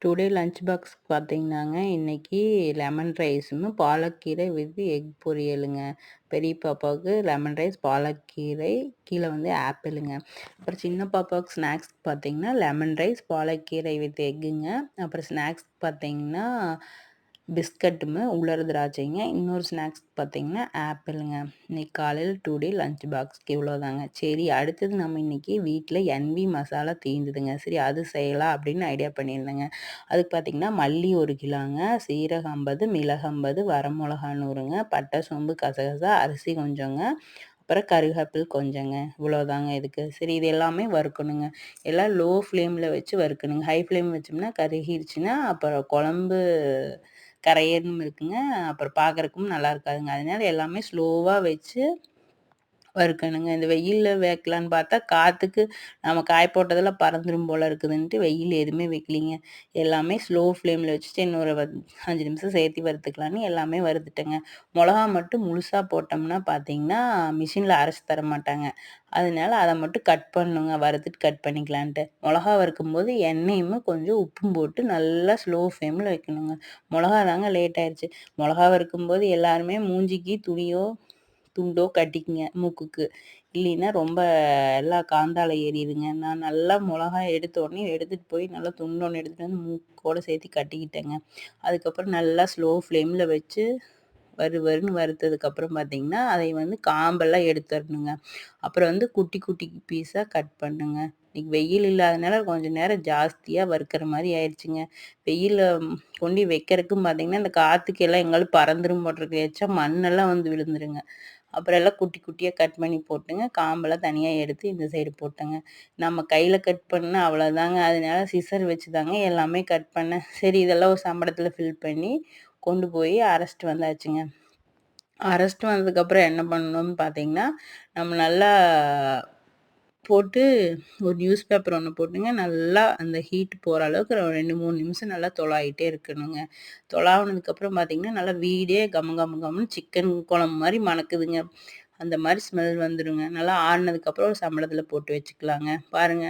Today lunch box பார்த்தீங்கன்னாங்க, இன்னைக்கு lemon ரைஸும், பாலக்கீரை with egg பொரியலுங்க. பெரிய பாப்பாவுக்கு லெமன் ரைஸ், பாலக்கீரை, கீழ வந்து ஆப்பிளுங்க. அப்புறம் சின்ன பாப்பாவுக்கு ஸ்நாக்ஸ்க்கு பார்த்தீங்கன்னா, லெமன் ரைஸ், பாலக்கீரை வித் எக்குங்க. அப்புறம் ஸ்நாக்ஸ்க்கு பார்த்தீங்கன்னா, பிஸ்கட்டுமு, உலர் திராட்சைங்க. இன்னொரு ஸ்நாக்ஸ் பார்த்தீங்கன்னா, ஆப்பிளுங்க. இன்னைக்கு காலையில டுடே லஞ்ச் பாக்ஸ்க்கு இவ்வளோதாங்க. சரி, அடுத்தது நம்ம இன்னைக்கு வீட்ல என்வி மசாலா தீந்துதுங்க. சரி, அது செய்யலாம் அப்படின்னு ஐடியா பண்ணியிருந்தேங்க. அதுக்கு பார்த்தீங்கன்னா, மல்லி 1 கிலோங்க, சீரகம் 50, மிளகு 50, வரமிளகா 100ங்க, பட்டை, சோம்பு, கசகசா, அரிசி கொஞ்சங்க, அப்புறம் கருவேப்பில் கொஞ்சங்க. இவ்வளோதாங்க இதுக்கு. சரி, இது எல்லாமே வறுக்கணுங்க. எல்லாம் லோ ஃப்ளேம்ல வச்சு வறுக்கணுங்க. ஹை ஃப்ளேம் வச்சோம்னா கருகிருச்சுன்னா, அப்புறம் குழம்பு கரையன்னு இருக்குங்க. அப்புறம் பார்க்கறக்கும் நல்லா இருக்காதுங்க. அதனால எல்லாமே ஸ்லோவா வச்சு வறுக்கணுங்க. இந்த வெயில்ல வைக்கலான்னு பார்த்தா, காத்துக்கு நம்ம காய போட்டதெல்லாம் பறந்துரும் போல இருக்குதுன்ட்டு வெயில் எதுவுமே வைக்கலிங்க. எல்லாமே ஸ்லோ ஃப்ளேம்ல வச்சுட்டு இன்னொரு 5 நிமிஷம் சேர்த்து வறுத்துக்கலான்னு எல்லாமே வறுத்துட்டேங்க. மொளகா மட்டும் முழுசா போட்டோம்னா பார்த்தீங்கன்னா, மிஷின்ல அரைச்சு தர மாட்டாங்க. அதனால அத மட்டும் கட் பண்ணணுங்க. வறுத்துட்டு கட் பண்ணிக்கலான்ட்டு. மொளகா வறுக்கும்போது எண்ணெயும் கொஞ்சம் உப்பும் போட்டு நல்லா ஸ்லோ ஃப்ளேம்ல வைக்கணுங்க. மொளகா தாங்க லேட் ஆயிருச்சு. மொளகா வறுக்கும்போது எல்லாருமே மூஞ்சிக்கு துணியோ துண்டோ கட்டிக்குங்க மூக்குக்கு. இல்லைன்னா ரொம்ப எல்லாம் காந்தால ஏறிடுங்க. நான் நல்லா மொளகா எடுத்த உடனே எடுத்துட்டு போய் நல்லா துண்டு ஒண்ணு எடுத்துட்டு வந்து மூக்கோட சேர்த்து கட்டிக்கிட்டேங்க. அதுக்கப்புறம் நல்லா ஸ்லோ ஃப்ளேம்ல வச்சு வறுன்னு வறுத்ததுக்கப்புறம் பார்த்தீங்கன்னா, அதை வந்து காம்பெல்லாம் எடுத்துறணுங்க. அப்புறம் வந்து குட்டி குட்டி பீஸா கட் பண்ணுங்க. இன்னைக்கு வெயில் இல்லாதனால கொஞ்சம் நேரம் ஜாஸ்தியா வறுக்கிற மாரி ஆயிடுச்சுங்க. வெயில்ல கொண்டு வைக்கிறதுக்கும் பார்த்தீங்கன்னா, இந்த காத்துக்கு எல்லாம் எங்காலும் பறந்துரும் போட்டுருக்கு. எச்சா மண்ணெல்லாம் வந்து விழுந்துருங்க. அப்புறம் எல்லாம் குட்டி குட்டியா கட் பண்ணி போட்டுங்க. காம்பெல்லாம் தனியா எடுத்து இந்த சைடு போட்டேங்க. நம்ம கையில கட் பண்ணா அவ்வளோதாங்க. அதனால சிசர் வச்சு தாங்க எல்லாமே கட் பண்ணேன். சரி, இதெல்லாம் ஒரு சம்படத்துல ஃபில் பண்ணி கொண்டு போய் அரைச்சுட்டு வந்தாச்சுங்க. அரைச்சுட்டு வந்ததுக்கப்புறம் என்ன பண்ணணும்னு பார்த்தீங்கன்னா, நம்ம நல்லா போட்டு ஒரு நியூஸ் பேப்பர் ஒண்ணு போட்டுங்க, நல்லா அந்த ஹீட் போற அளவுக்கு ஒரு 2, 3 நிமிஷம் நல்லா தொளாவிட்டே இருக்கணுங்க. தொளாவுனதுக்கப்புறம் பார்த்தீங்கன்னா, நல்லா வீடே கம கம கமன்னு சிக்கன் குழம்பு மாரி மணக்குதுங்க. அந்த மாரி ஸ்மெல் வந்துருங்க. நல்லா ஆறுனதுக்கப்புறம் ஒரு சம்பளத்துல போட்டு வச்சுக்கலாங்க. பாருங்க.